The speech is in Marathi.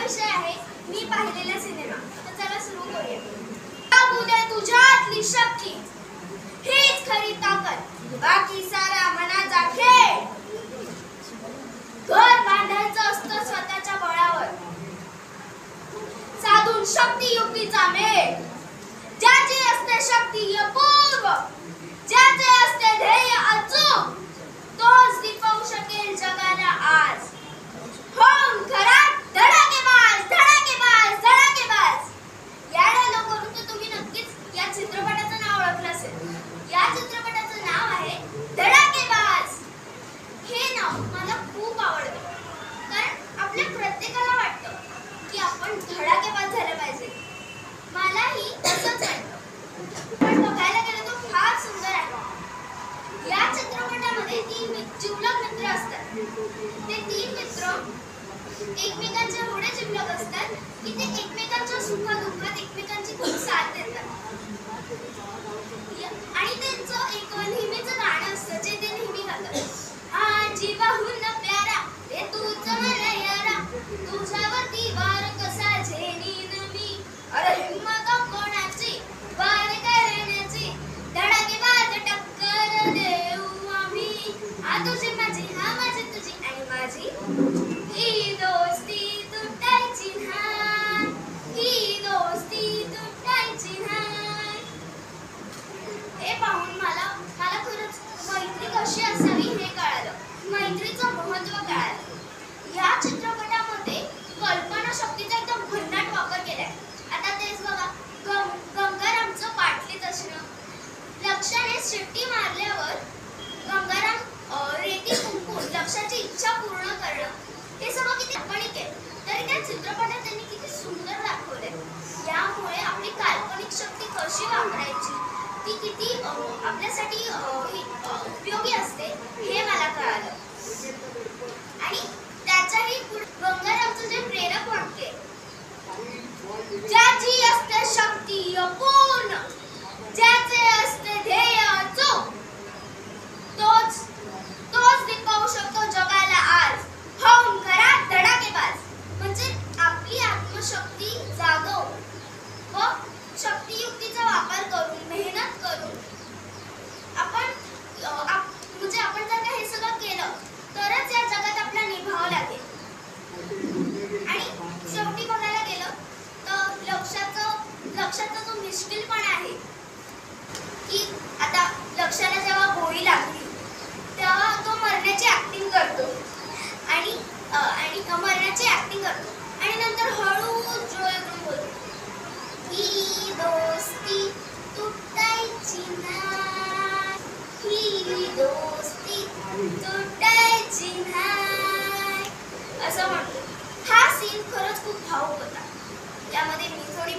विषय आहे मी पाहिलेला सिनेमा. तर चला सुरू करूया. लागू दे तुझ्यातली शक्ती, हीच खरी ताकद, बाकी सारा मनाचा खेळ. घर बांधायचं असतं स्वतःच्या बळावर, साधून शक्ती युक्तीचा मेळ. ज्याची असते शक्ती अपूर्व, ज्याचे असते ध्येय अचूक, तोच दिपवू शकेल जगाला आज. होम घरात धडाकेबाज धडाकेबाज धडाकेबाज. याला लोकं तर तुम्ही नक्कीच या चित्रपटाचं नाव ओळखलं असेल. या चित्रपटाचं नाव आहे धडाकेबाज. हे नाव मला खूप आवडतं, कारण आपल्या प्रत्येकाला वाटतं की आपण धडाकेबाज झालं पाहिजे. मलाही तसंच वाटतं, पण बघायला गेलं तर फार सुंदर आहे. या चित्रपटामध्ये 3 जिवलग मित्र असतात. ते 3 मित्र एकमेकांचे एवढे जिवलग असतात की ते एकमेकांच्या सुखदुःखात एकमेकांची खूप साथ देतात. आणि त्यांचं एक नेहमीचं गाणं असतं जे ते नेहमी गातात. हा जीवाहून प्यारा रे तूच मला यारा, तुझ्यावरती वार कसा झेलीन मी. अरे हिम्मत कोणाची वार करण्याची, धडाकेबाज टक्कर देऊ आम्ही. हा तुझी माझी, हा माझी तुझी आणि माझी, ही दोस्ती तुटायची नाही, ही दोस्ती तुटायची नाही. हे पाहून मला खरंच मैत्री कशी असावी हे कळालं, मैत्रीचं महत्त्व कळालं. या चित्रपटामध्ये कल्पना शक्तीचा एकदम भन्नाट वापर केलाय. आता तेच बघा, गंगारामचं पाटलीत असणं, लक्षाने शिट्टी मारल्यावर गंगाराम रेती फुंकून लक्षाची इच्छा पूर्ण करणं, हे सगळं किती काल्पनिक आहे. तरी त्या चित्रपटात त्यांनी किती सुंदर दाखवलंय. यामुळे आपली काल्पनिक शक्ती कशी वापरायची, ती किती आपल्यासाठी उपयोगी असते हे मला कळालं. आणि त्याच्याही गंगारामचं जे प्रेरक वाक्य, ज्याची असते शक्ती अपूर्ण, ज्याचे असते ध्येय अचूक, तोच दिपवू शकतो जगाला आज. होम घरात धडाकेबाज. म्हणजे आपली आत्मशक्ती जागवून व शक्तियुक्तीचा वापर करून, मेहनत करून आपण जर का हे सगळं केलं तरच या जगात आपला निभाव लागेल. आणि शेवटी बघायला गेलं तर लक्षाचा जो मिश्किलपणा आहे की आता लक्षाला जेव्हा गोळी लागली तेव्हा तो मरण्याची ऍक्टिंग करतो आणि मरण्याची ऍक्टिंग करतो आणि नंतर हळू जोरून बोलतो, ही दोस्ती तुटायची नाही, ही दोस्ती तुटायची नाही असं म्हणतो. हा सीन खरंच खूप भावूक होता. यामध्ये मी थोडी